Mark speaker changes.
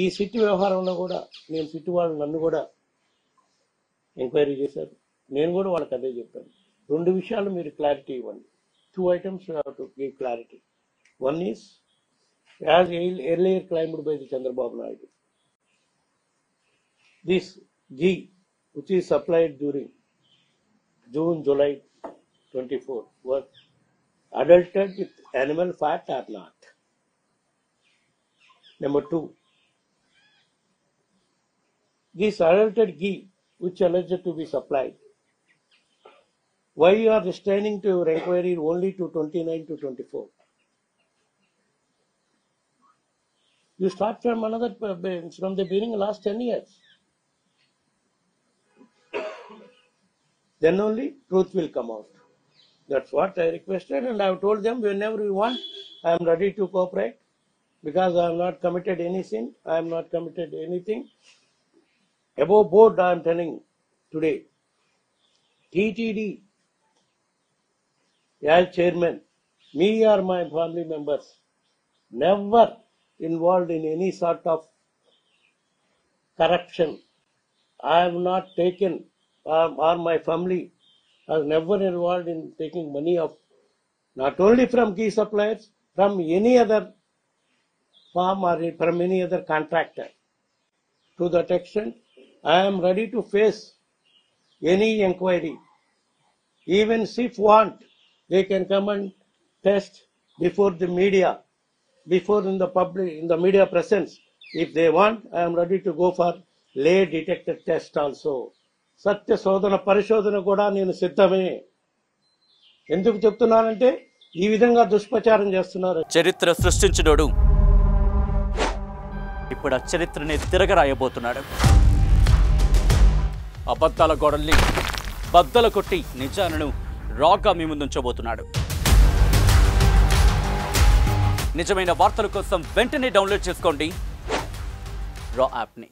Speaker 1: ఈ సిట్ వ్యవహారంలో కూడా నేను సిట్ వాళ్ళు నన్ను కూడా ఎంక్వైరీ చేశారు. నేను కూడా వాళ్ళకి అదే చెప్పాను. 2 విషయాలు మీరు క్లారిటీ ఇవ్వండి. 2 items you have to give clarity. One is, as earlier claimed by the Chandrababu Naidu, this ghee which is supplied during June, July 24 was adulterated with animal fat or not. Number 2, this adulterated ghee which alleged to be supplied, why you are restraining to your inquiry only to 29 to 24? You start from from the beginning last 10 years. Then only truth will come out. That's what I requested, and I have told them whenever you want, I am ready to cooperate because I have not committed any sin. I am not committed anything. Above board, I am telling today, TTD as chairman, me or my family members, never involved in any sort of corruption. I have not taken, or my family has never involved in taking money of, not only from key suppliers, from any other farm or from any other contractor. To that extent, I am ready to face any inquiry. Even if want, they can come and test before the media, before in the public, in the media presence. If they want, I am ready to go for lay detector test also. సత్య శోధన పరిశోధన కూడా నేను సిద్ధమే. ఎందుకు చెప్తున్నానంటే ఈ విధంగా దుష్ప్రచారం చేస్తున్నారు.
Speaker 2: చరిత్ర సృష్టించినోడు ఇప్పుడు ఆ చరిత్రని తిరగరాయబోతున్నాడు. అబద్ధాల గోడల్ని బద్దలు కొట్టి నిజాలను రాగా మీ ముందుంచబోతున్నాడు. నిజమైన వార్తల కోసం వెంటనే డౌన్లోడ్ చేసుకోండి రా యాప్ని.